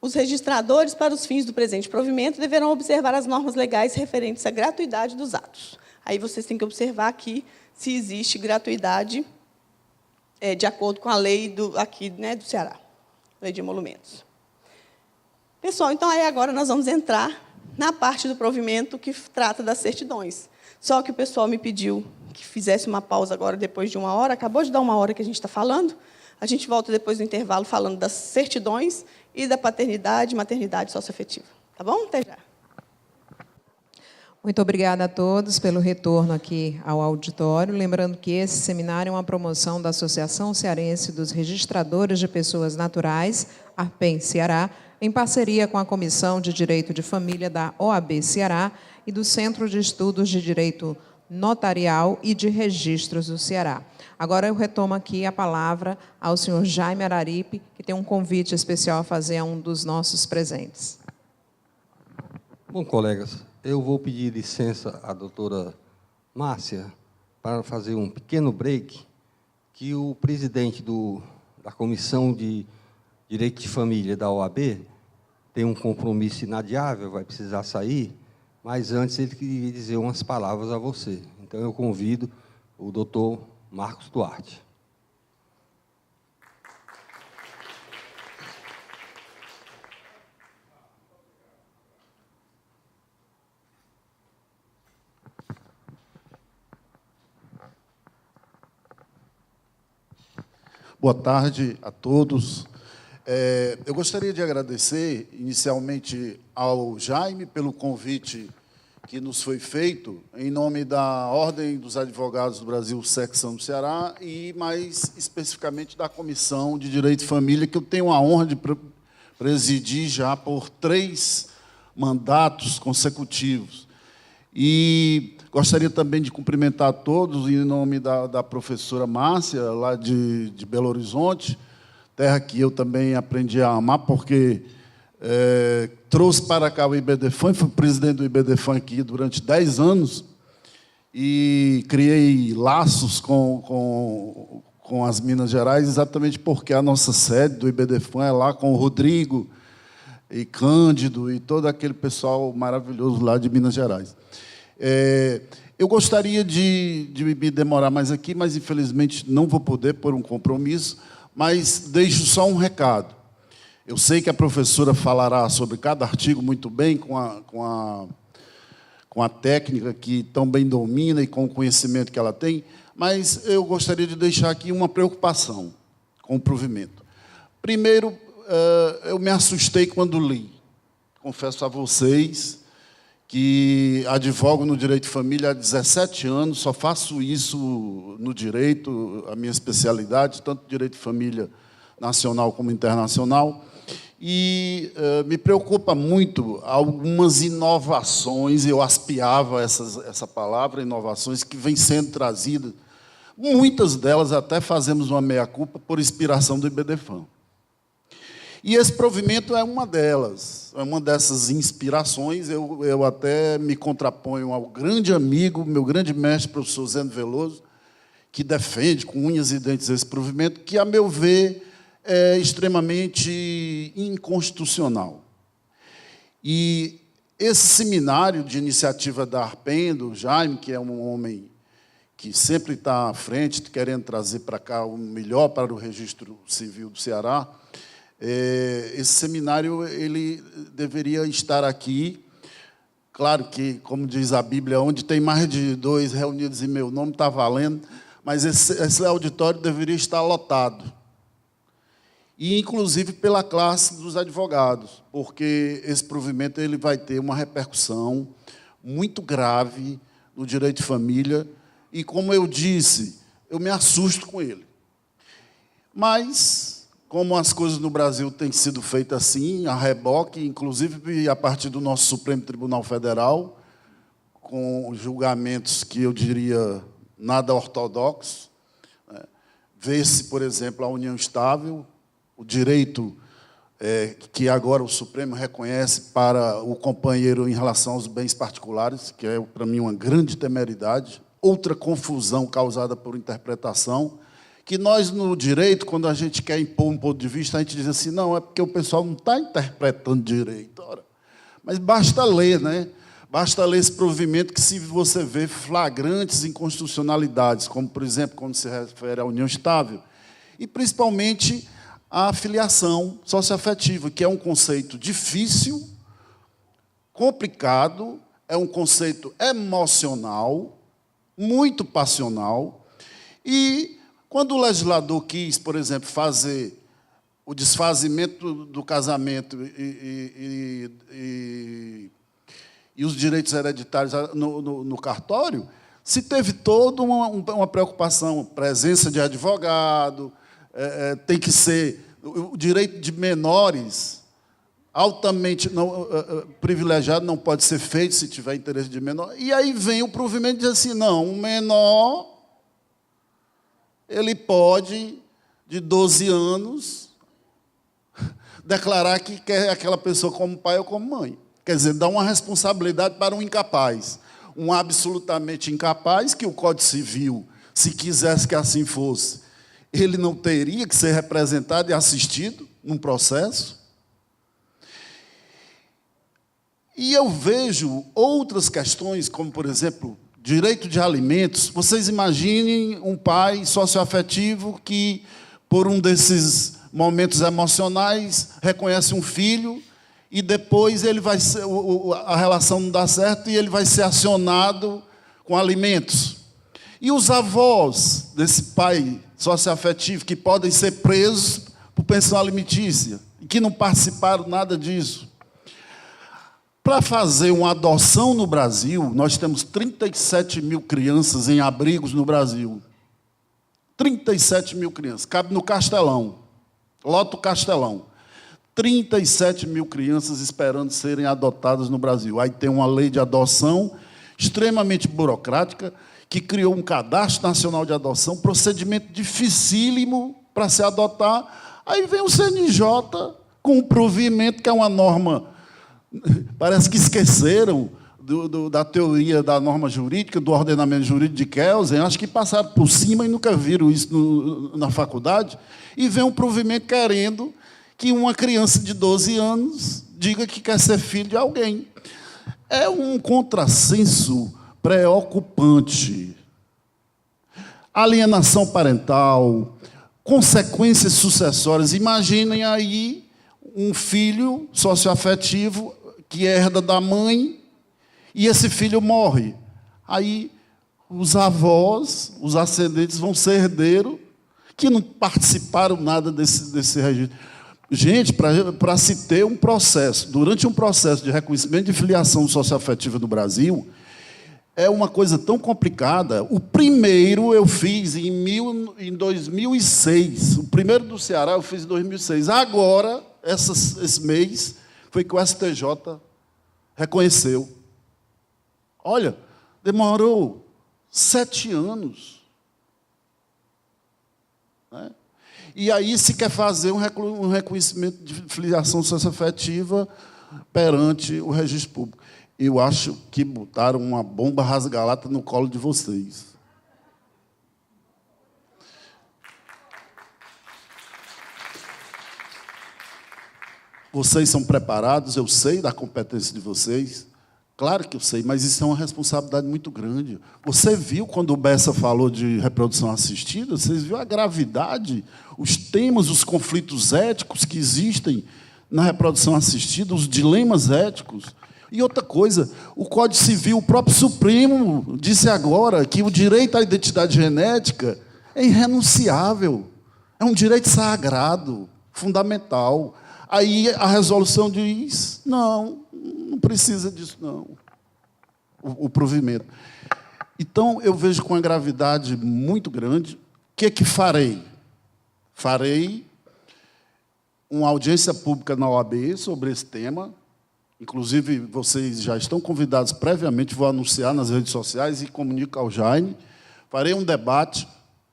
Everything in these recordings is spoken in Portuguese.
Os registradores, para os fins do presente provimento, deverão observar as normas legais referentes à gratuidade dos atos. Aí vocês têm que observar aqui se existe gratuidade de acordo com a lei aqui, né, do Ceará, lei de emolumentos. Pessoal, então aí agora nós vamos entrar na parte do provimento que trata das certidões. Só que o pessoal me pediu que fizesse uma pausa agora, depois de 1 hora. Acabou de dar 1 hora que a gente está falando. A gente volta depois do intervalo falando das certidões e da paternidade, maternidade socioafetiva. Tá bom? Até já. Muito obrigada a todos pelo retorno aqui ao auditório. Lembrando que esse seminário é uma promoção da Associação Cearense dos Registradores de Pessoas Naturais, ARPEM Ceará, em parceria com a Comissão de Direito de Família da OAB Ceará e do Centro de Estudos de Direito Notarial e de Registros do Ceará. Agora eu retomo aqui a palavra ao senhor Jaime Araripe, que tem um convite especial a fazer a um dos nossos presentes. Bom, colegas, eu vou pedir licença à doutora Márcia para fazer um pequeno break, que o presidente da Comissão de Direito de Família da OAB tem um compromisso inadiável, vai precisar sair, mas antes ele queria dizer umas palavras a você. Então, eu convido o doutor Marcos Duarte. Boa tarde a todos. Eu gostaria de agradecer, inicialmente, ao Jaime pelo convite que nos foi feito, em nome da Ordem dos Advogados do Brasil, Secção do Ceará, e, mais especificamente, da Comissão de Direito e Família, que eu tenho a honra de presidir já por 3 mandatos consecutivos. E gostaria também de cumprimentar a todos, em nome da professora Márcia, lá de Belo Horizonte, terra que eu também aprendi a amar, porque trouxe para cá o IBDFAM, fui presidente do IBDFAM aqui durante 10 anos, e criei laços com as Minas Gerais, exatamente porque a nossa sede do IBDFAM é lá com o Rodrigo e Cândido e todo aquele pessoal maravilhoso lá de Minas Gerais. Eu gostaria de me demorar mais aqui, mas, infelizmente, não vou poder por um compromisso, mas deixo só um recado. Eu sei que a professora falará sobre cada artigo muito bem, com a técnica que tão bem domina e com o conhecimento que ela tem, mas eu gostaria de deixar aqui uma preocupação com o provimento. Primeiro, eu me assustei quando li. Confesso a vocês que advogo no direito de família há 17 anos, só faço isso no direito, a minha especialidade, tanto direito de família nacional como internacional, e me preocupa muito algumas inovações, eu aspiava essa palavra, inovações, que vêm sendo trazidas, muitas delas até fazemos uma meia-culpa por inspiração do IBDFAM. E esse provimento é uma delas, é uma dessas inspirações. Eu até me contraponho ao grande amigo, meu grande mestre, professor Zeno Veloso, que defende com unhas e dentes esse provimento, que, a meu ver, é extremamente inconstitucional. E esse seminário de iniciativa da ARPEM, do Jaime, que é um homem que sempre está à frente, querendo trazer para cá o melhor para o registro civil do Ceará, esse seminário ele deveria estar aqui. Claro que, como diz a Bíblia, onde tem mais de 2 reunidos em meu nome, está valendo, mas esse auditório deveria estar lotado. E, inclusive, pela classe dos advogados, porque esse provimento ele vai ter uma repercussão muito grave no direito de família, e, como eu disse, eu me assusto com ele. Mas, como as coisas no Brasil têm sido feitas assim, a reboque, inclusive a partir do nosso Supremo Tribunal Federal, com julgamentos que eu diria nada ortodoxos, vê-se, por exemplo, a união estável, o direito que agora o Supremo reconhece para o companheiro em relação aos bens particulares, que é, para mim, uma grande temeridade, outra confusão causada por interpretação, que nós, no direito, quando a gente quer impor um ponto de vista, a gente diz assim, não, é porque o pessoal não está interpretando direito. Ora, mas basta ler, né? Basta ler esse provimento que, se você vê flagrantes inconstitucionalidades, como, por exemplo, quando se refere à união estável, e, principalmente, à filiação socioafetiva, que é um conceito difícil, complicado, é um conceito emocional, muito passional, e quando o legislador quis, por exemplo, fazer o desfazimento do casamento e os direitos hereditários no cartório, se teve toda uma preocupação, presença de advogado, tem que ser o direito de menores altamente privilegiado, não pode ser feito se tiver interesse de menor. E aí vem o provimento e diz assim, não, um menor, ele pode, de 12 anos, declarar que quer aquela pessoa como pai ou como mãe. Quer dizer, dá uma responsabilidade para um incapaz. Um absolutamente incapaz, que o Código Civil, se quisesse que assim fosse, ele não teria que ser representado e assistido num processo. E eu vejo outras questões, como, por exemplo, direito de alimentos. Vocês imaginem um pai socioafetivo que, por um desses momentos emocionais, reconhece um filho e depois ele vai ser, a relação não dá certo e ele vai ser acionado com alimentos. E os avós desse pai socioafetivo, que podem ser presos por pensão alimentícia, e que não participaram nada disso. Para fazer uma adoção no Brasil, nós temos 37 mil crianças em abrigos no Brasil. 37 mil crianças. Cabe no Castelão. Lota o Castelão. 37 mil crianças esperando serem adotadas no Brasil. Aí tem uma lei de adoção extremamente burocrática, que criou um cadastro nacional de adoção, procedimento dificílimo para se adotar. Aí vem o CNJ com um provimento, que é uma norma, parece que esqueceram da teoria da norma jurídica, do ordenamento jurídico de Kelsen, acho que passaram por cima e nunca viram isso na faculdade, e vem um provimento querendo que uma criança de 12 anos diga que quer ser filho de alguém. É um contrassenso preocupante. Alienação parental, consequências sucessórias. Imaginem aí um filho socioafetivo que herda da mãe e esse filho morre. Aí os avós, os ascendentes, vão ser herdeiros que não participaram nada desse registro. Gente, para se ter um processo, durante um processo de reconhecimento de filiação socioafetiva no Brasil, é uma coisa tão complicada. O primeiro eu fiz em 2006. O primeiro do Ceará eu fiz em 2006. Agora, esse mês, foi que o STJ reconheceu. Olha, demorou 7 anos. Né? E aí se quer fazer um reconhecimento de filiação socioafetiva perante o registro público. Eu acho que botaram uma bomba rasgalata no colo de vocês. Vocês são preparados, eu sei da competência de vocês. Claro que eu sei, mas isso é uma responsabilidade muito grande. Você viu, quando o Bessa falou de reprodução assistida, vocês viram a gravidade, os temas, os conflitos éticos que existem na reprodução assistida, os dilemas éticos. E outra coisa, o Código Civil, o próprio Supremo disse agora que o direito à identidade genética é irrenunciável, é um direito sagrado, fundamental. Aí a resolução diz, não precisa disso, não, o provimento. Então, eu vejo com uma gravidade muito grande. O que farei? Farei uma audiência pública na OAB sobre esse tema. Inclusive, vocês já estão convidados previamente, vou anunciar nas redes sociais e comunico ao Jaime. Farei um debate,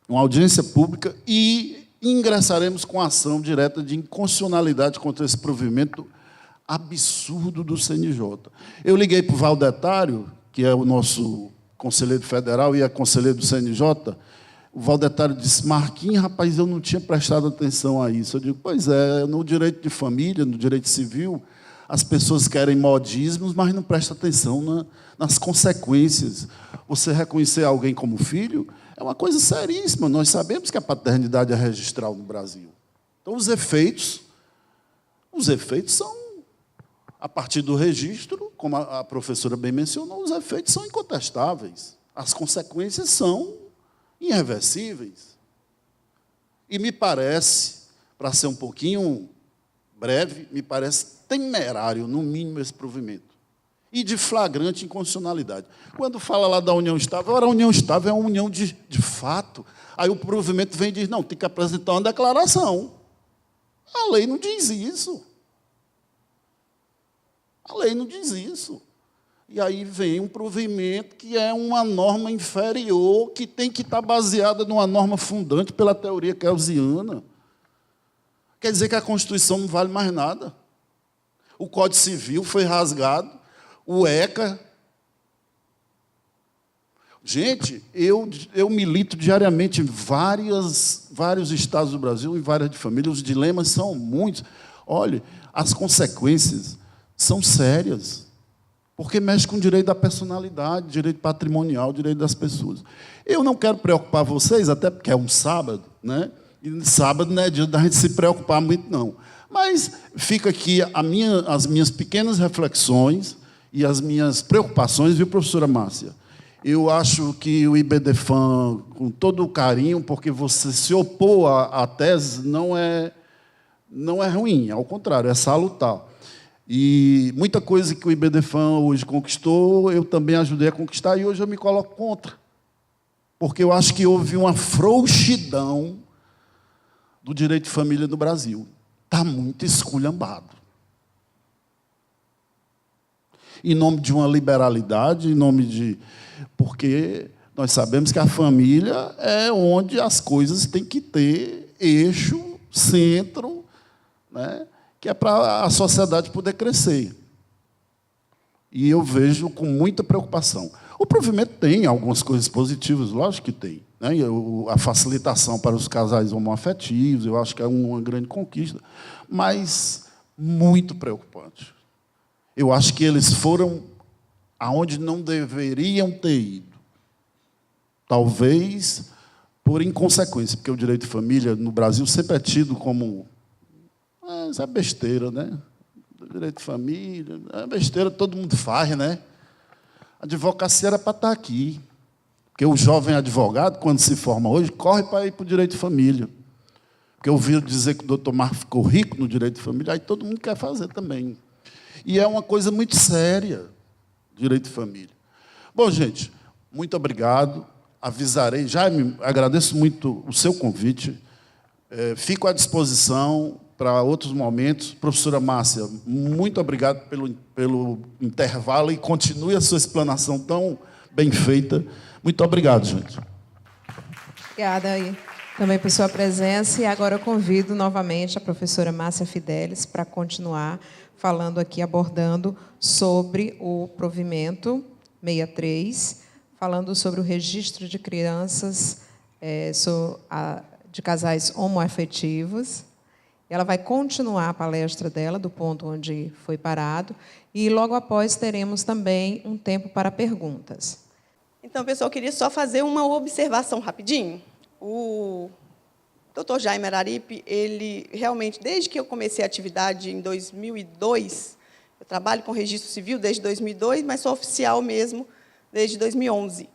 uma audiência pública e ingressaremos com ação direta de inconstitucionalidade contra esse provimento absurdo do CNJ. Eu liguei para o Valdetário, que é o nosso conselheiro federal e é conselheiro do CNJ. O Valdetário disse, Marquinhos, rapaz, eu não tinha prestado atenção a isso. Eu digo, pois é, no direito de família, no direito civil, as pessoas querem modismos, mas não prestam atenção nas consequências. Você reconhecer alguém como filho é uma coisa seríssima. Nós sabemos que a paternidade é registral no Brasil. Então, os efeitos são, a partir do registro, como a professora bem mencionou, os efeitos são incontestáveis. As consequências são irreversíveis. E me parece, para ser um pouquinho breve, me parece temerário, no mínimo, esse provimento. E de flagrante inconstitucionalidade. Quando fala lá da união estável, ora, a união estável é uma união de fato. Aí o provimento vem e diz, não, tem que apresentar uma declaração. A lei não diz isso. A lei não diz isso. E aí vem um provimento que é uma norma inferior, que tem que estar baseada numa norma fundante pela teoria kelsiana. Quer dizer que a Constituição não vale mais nada. O Código Civil foi rasgado, o ECA. Gente, eu milito diariamente em vários estados do Brasil, em várias de família, os dilemas são muitos. Olha, as consequências são sérias, porque mexe com o direito da personalidade, direito patrimonial, direito das pessoas. Eu não quero preocupar vocês, até porque é um sábado, né? E sábado não é dia da gente se preocupar muito, não. Mas fica aqui as minhas pequenas reflexões e as minhas preocupações, viu, professora Márcia? Eu acho que o IBDFAM, com todo o carinho, porque você se opor à tese, não é ruim, ao contrário, é salutar. E muita coisa que o IBDFAM hoje conquistou, eu também ajudei a conquistar, e hoje eu me coloco contra. Porque eu acho que houve uma frouxidão do direito de família no Brasil. Está muito esculhambado. Em nome de uma liberalidade, em nome de... Porque nós sabemos que a família é onde as coisas têm que ter eixo, centro, né? Que é para a sociedade poder crescer. E eu vejo com muita preocupação. O provimento tem algumas coisas positivas, lógico que tem. Né? A facilitação para os casais homoafetivos, eu acho que é uma grande conquista, mas muito preocupante. Eu acho que eles foram aonde não deveriam ter ido. Talvez por inconsequência, porque o direito de família no Brasil sempre é tido como... isso é besteira, né? O direito de família, é besteira, todo mundo faz, né? A advocacia era para estar aqui. Porque o jovem advogado, quando se forma hoje, corre para ir para o direito de família. Porque eu ouvi dizer que o doutor Marco ficou rico no direito de família, aí todo mundo quer fazer também. E é uma coisa muito séria, direito de família. Bom, gente, muito obrigado. Avisarei, Jaime, agradeço muito o seu convite. Fico à disposição para outros momentos. Professora Márcia, muito obrigado pelo intervalo e continue a sua explanação tão bem feita. Muito obrigado, gente. Obrigada aí também por sua presença. E agora eu convido novamente a professora Márcia Fidelis para continuar falando aqui, abordando sobre o provimento 63, falando sobre o registro de crianças de casais homoafetivos. Ela vai continuar a palestra dela, do ponto onde foi parado, e logo após teremos também um tempo para perguntas. Então, pessoal, eu queria só fazer uma observação rapidinho. O doutor Jaime Araripe, ele realmente, desde que eu comecei a atividade em 2002, eu trabalho com registro civil desde 2002, mas sou oficial mesmo desde 2011.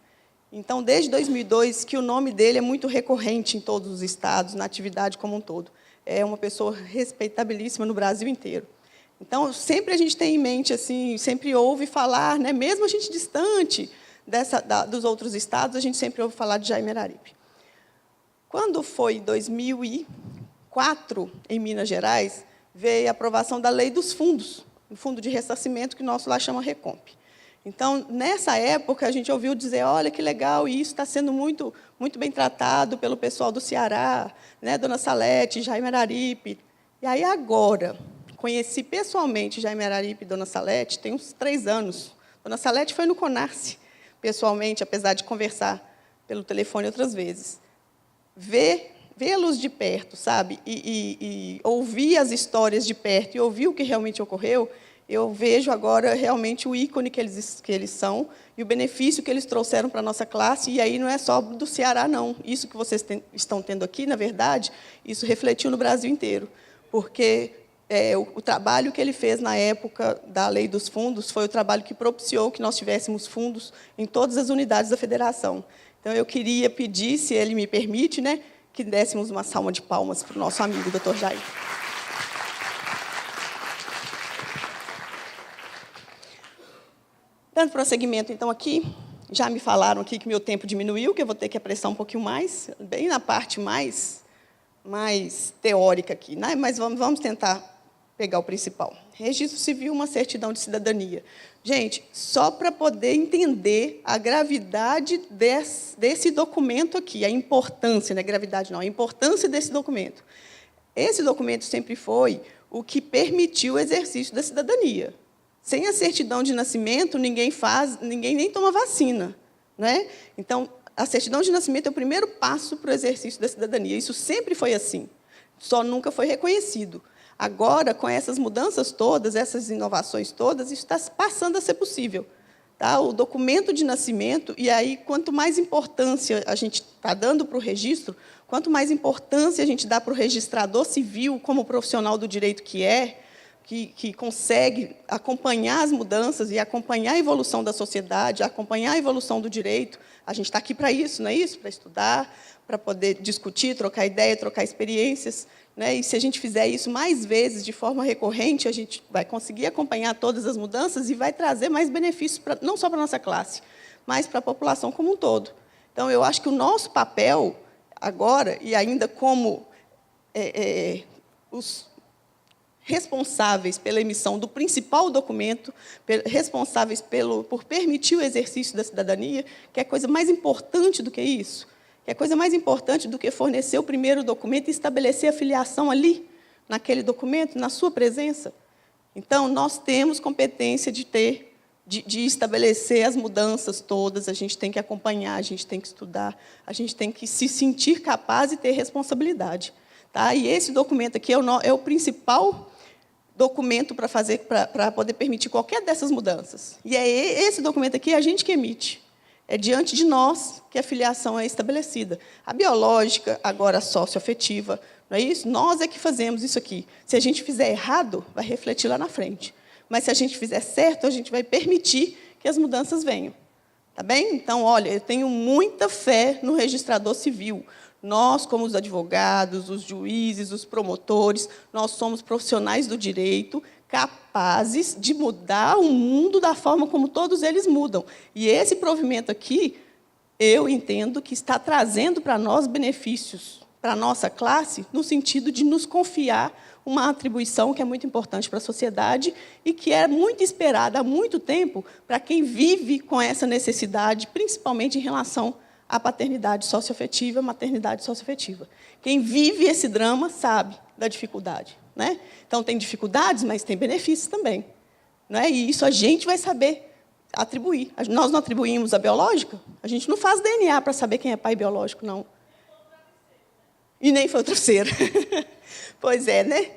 Então, desde 2002, que o nome dele é muito recorrente em todos os estados, na atividade como um todo. É uma pessoa respeitabilíssima no Brasil inteiro. Então, sempre a gente tem em mente, assim, sempre ouve falar, né, mesmo a gente distante dos outros estados, a gente sempre ouve falar de Jaime Araripe. Quando foi em 2004, em Minas Gerais, veio a aprovação da Lei dos Fundos, o Fundo de Ressarcimento, que nosso lá chama Recomp. Então, nessa época, a gente ouviu dizer, olha, que legal, e isso está sendo muito, muito bem tratado pelo pessoal do Ceará, né, Dona Salete, Jaime Araripe. E aí, agora, conheci pessoalmente Jaime Araripe e Dona Salete, tem uns 3 anos. Dona Salete foi no CONARCE, pessoalmente, apesar de conversar pelo telefone outras vezes. vê-los de perto, sabe? E ouvir as histórias de perto e ouvir o que realmente ocorreu, eu vejo agora realmente o ícone que eles são e o benefício que eles trouxeram para a nossa classe. E aí não é só do Ceará, não. Isso que vocês estão tendo aqui, na verdade, isso refletiu no Brasil inteiro. Porque o trabalho que ele fez na época da Lei dos Fundos foi o trabalho que propiciou que nós tivéssemos fundos em todas as unidades da federação. Então, eu queria pedir, se ele me permite, né, que dessemos uma salva de palmas para o nosso amigo, Dr. Jair. Dando prosseguimento, então, aqui, já me falaram aqui que meu tempo diminuiu, que eu vou ter que apressar um pouquinho mais, bem na parte mais teórica aqui, né? Mas vamos tentar pegar o principal. Registro civil, uma certidão de cidadania. Gente, só para poder entender a gravidade desse documento aqui, a importância, não é gravidade não, a importância desse documento. Esse documento sempre foi o que permitiu o exercício da cidadania. Sem a certidão de nascimento, ninguém nem toma vacina, né? Então, a certidão de nascimento é o primeiro passo para o exercício da cidadania. Isso sempre foi assim, só nunca foi reconhecido. Agora, com essas mudanças todas, essas inovações todas, isso está passando a ser possível. Tá? O documento de nascimento, e aí, quanto mais importância a gente está dando para o registro, quanto mais importância a gente dá para o registrador civil, como profissional do direito que consegue acompanhar as mudanças e acompanhar a evolução da sociedade, acompanhar a evolução do direito. A gente está aqui para isso, não é isso? Para estudar, para poder discutir, trocar ideia, trocar experiências, né? E se a gente fizer isso mais vezes, de forma recorrente, a gente vai conseguir acompanhar todas as mudanças e vai trazer mais benefícios, não só para a nossa classe, mas para a população como um todo. Então, eu acho que o nosso papel agora, e ainda como os responsáveis pela emissão do principal documento, responsáveis por permitir o exercício da cidadania, que é coisa mais importante do que isso, que é coisa mais importante do que fornecer o primeiro documento e estabelecer a filiação ali, naquele documento, na sua presença. Então, nós temos competência de estabelecer as mudanças todas, a gente tem que acompanhar, a gente tem que estudar, a gente tem que se sentir capaz e ter responsabilidade. Tá? E esse documento aqui é o principal documento para poder permitir qualquer dessas mudanças. E é esse documento aqui, a gente que emite. É diante de nós que a filiação é estabelecida. A biológica, agora a socioafetiva, não é isso? Nós é que fazemos isso aqui. Se a gente fizer errado, vai refletir lá na frente. Mas, se a gente fizer certo, a gente vai permitir que as mudanças venham. Tá bem? Então, olha, eu tenho muita fé no registrador civil. Nós, como os advogados, os juízes, os promotores, nós somos profissionais do direito capazes de mudar o mundo da forma como todos eles mudam. E esse provimento aqui, eu entendo que está trazendo para nós benefícios, para a nossa classe, no sentido de nos confiar uma atribuição que é muito importante para a sociedade e que é muito esperada há muito tempo para quem vive com essa necessidade, principalmente em relação à paternidade socioafetiva, maternidade socioafetiva. Quem vive esse drama sabe da dificuldade, né? Então, tem dificuldades, mas tem benefícios também, né? E isso a gente vai saber atribuir. Nós não atribuímos a biológica? A gente não faz DNA para saber quem é pai biológico, não. E nem foi o travesseiro. Pois é, né?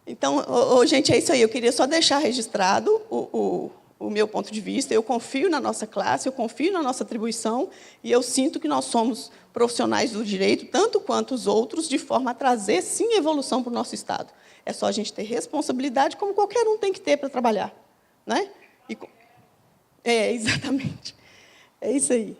Então, gente, é isso aí. Eu queria só deixar registrado o meu ponto de vista. Eu confio na nossa classe, eu confio na nossa atribuição, e eu sinto que nós somos profissionais do direito, tanto quanto os outros, de forma a trazer, sim, evolução para o nosso Estado. É só a gente ter responsabilidade, como qualquer um tem que ter para trabalhar, né? Exatamente. É isso aí.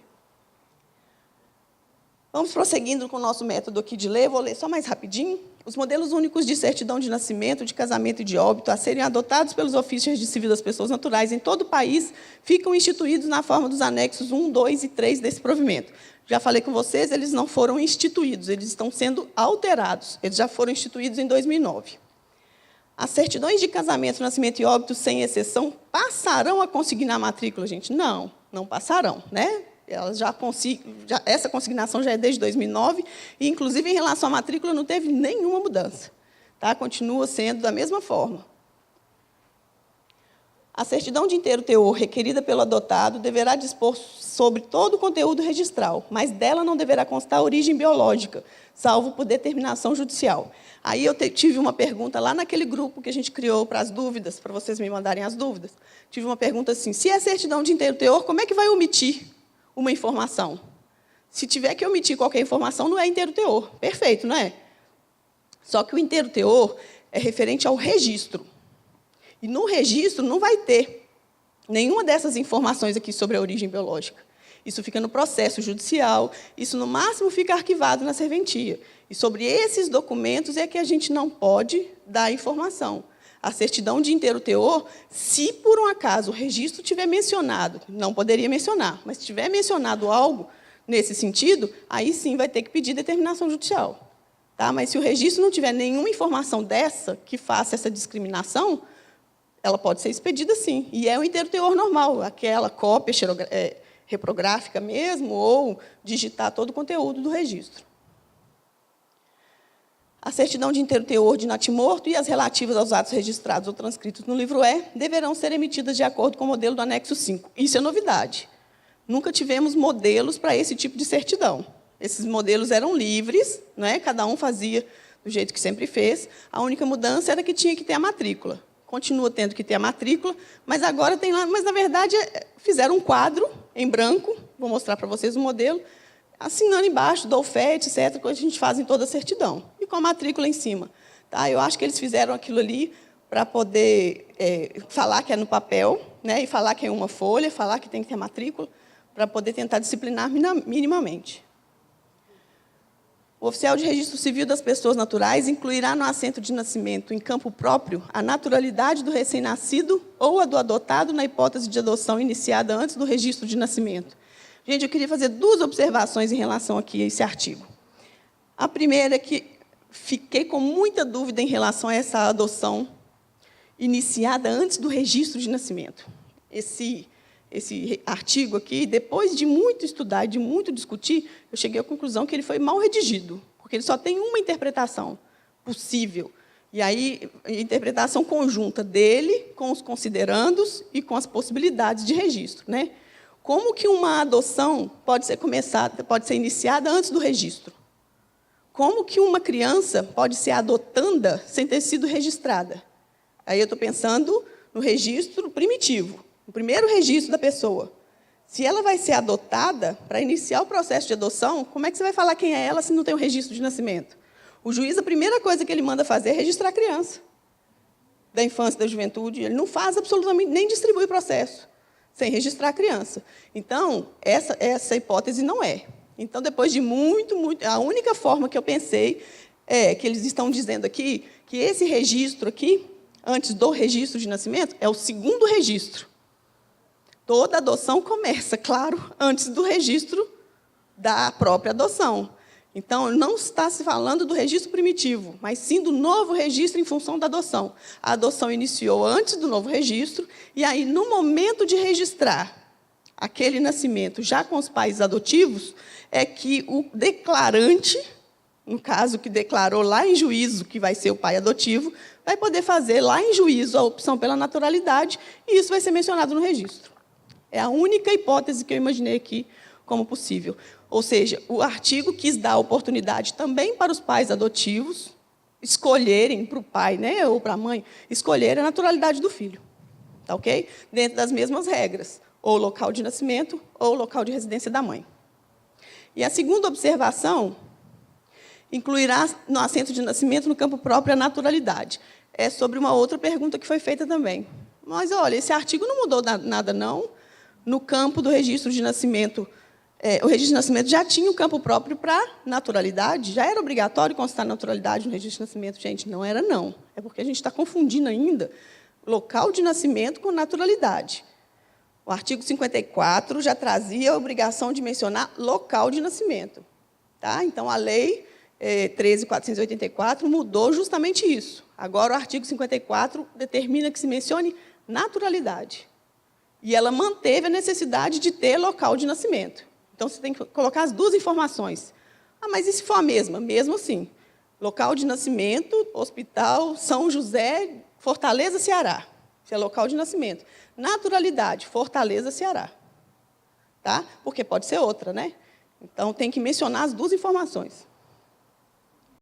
Vamos prosseguindo com o nosso método aqui de ler. Vou ler só mais rapidinho. Os modelos únicos de certidão de nascimento, de casamento e de óbito a serem adotados pelos ofícios de registro civil das pessoas naturais em todo o país ficam instituídos na forma dos anexos 1, 2 e 3 desse provimento. Já falei com vocês, eles não foram instituídos, eles estão sendo alterados. Eles já foram instituídos em 2009. As certidões de casamento, nascimento e óbito, sem exceção, passarão a consignar a matrícula, gente? Não, não passarão, né? Elas essa consignação já é desde 2009, e, inclusive, em relação à matrícula, não teve nenhuma mudança. Tá? Continua sendo da mesma forma. A certidão de inteiro teor requerida pelo adotado deverá dispor sobre todo o conteúdo registral, mas dela não deverá constar a origem biológica, salvo por determinação judicial. Aí eu tive uma pergunta lá naquele grupo que a gente criou para as dúvidas, para vocês me mandarem as dúvidas. Tive uma pergunta assim, se é certidão de inteiro teor, como é que vai omitir uma informação? Se tiver que omitir qualquer informação, não é inteiro teor. Perfeito, não é? Só que o inteiro teor é referente ao registro. E no registro não vai ter nenhuma dessas informações aqui sobre a origem biológica. Isso fica no processo judicial, isso no máximo fica arquivado na serventia. E sobre esses documentos é que a gente não pode dar informação. A certidão de inteiro teor, se por um acaso o registro tiver mencionado, não poderia mencionar, mas se tiver mencionado algo nesse sentido, aí sim vai ter que pedir determinação judicial. Tá? Mas se o registro não tiver nenhuma informação dessa, que faça essa discriminação, ela pode ser expedida, sim. E é o inteiro teor normal, aquela cópia reprográfica mesmo, ou digitar todo o conteúdo do registro. A certidão de inteiro teor de natimorto e as relativas aos atos registrados ou transcritos no livro E deverão ser emitidas de acordo com o modelo do anexo 5. Isso é novidade. Nunca tivemos modelos para esse tipo de certidão. Esses modelos eram livres, né? Cada um fazia do jeito que sempre fez. A única mudança era que tinha que ter a matrícula. Continua tendo que ter a matrícula, mas agora tem lá... Mas, na verdade, fizeram um quadro em branco, vou mostrar para vocês o modelo, assinando embaixo, do OFET, etc., coisa que a gente faz em toda a certidão, e com a matrícula em cima. Tá? Eu acho que eles fizeram aquilo ali para poder falar que é no papel, né, e falar que é uma folha, falar que tem que ter matrícula, para poder tentar disciplinar minimamente. O oficial de registro civil das pessoas naturais incluirá no assento de nascimento, em campo próprio, a naturalidade do recém-nascido ou a do adotado na hipótese de adoção iniciada antes do registro de nascimento. Gente, eu queria fazer 2 observações em relação aqui a esse artigo. A primeira é que fiquei com muita dúvida em relação a essa adoção iniciada antes do registro de nascimento. Esse artigo aqui, depois de muito estudar e de muito discutir, eu cheguei à conclusão que ele foi mal redigido, porque ele só tem uma interpretação possível. E aí, a interpretação conjunta dele com os considerandos e com as possibilidades de registro, né? Como que uma adoção pode ser iniciada antes do registro? Como que uma criança pode ser adotanda sem ter sido registrada? Aí eu estou pensando no registro primitivo, o primeiro registro da pessoa. Se ela vai ser adotada, para iniciar o processo de adoção, como é que você vai falar quem é ela se não tem o registro de nascimento? O juiz, a primeira coisa que ele manda fazer é registrar a criança, da infância e da juventude. Ele não faz absolutamente, nem distribui o processo, sem registrar a criança. Então, essa hipótese não é. Então, depois de muito, a única forma que eu pensei é que eles estão dizendo aqui que esse registro aqui, antes do registro de nascimento, é o segundo registro. Toda adoção começa, claro, antes do registro da própria adoção. Então, não está se falando do registro primitivo, mas sim do novo registro em função da adoção. A adoção iniciou antes do novo registro, e aí, no momento de registrar aquele nascimento já com os pais adotivos, é que o declarante, no caso que declarou lá em juízo que vai ser o pai adotivo, vai poder fazer lá em juízo a opção pela naturalidade, e isso vai ser mencionado no registro. É a única hipótese que eu imaginei aqui como possível. Ou seja, o artigo quis dar oportunidade também para os pais adotivos escolherem, para o pai, né, ou para a mãe, escolherem a naturalidade do filho. Tá ok? Dentro das mesmas regras, ou local de nascimento, ou local de residência da mãe. E a segunda observação incluirá no assento de nascimento, no campo próprio, a naturalidade. É sobre uma outra pergunta que foi feita também. Mas, olha, esse artigo não mudou nada, não. No campo do registro de nascimento, o registro de nascimento já tinha um campo próprio para naturalidade, já era obrigatório constar naturalidade no registro de nascimento. Gente, não era, não. É porque a gente está confundindo ainda local de nascimento com naturalidade. O artigo 54 já trazia a obrigação de mencionar local de nascimento. Tá? Então, a lei 13.484 mudou justamente isso. Agora, o artigo 54 determina que se mencione naturalidade. E ela manteve a necessidade de ter local de nascimento. Então, você tem que colocar as 2 informações. Ah, mas e se for a mesma? Mesmo assim. Local de nascimento, Hospital São José, Fortaleza, Ceará. se é local de nascimento. Naturalidade, Fortaleza, Ceará. Tá? Porque pode ser outra, né? Então, tem que mencionar as duas informações.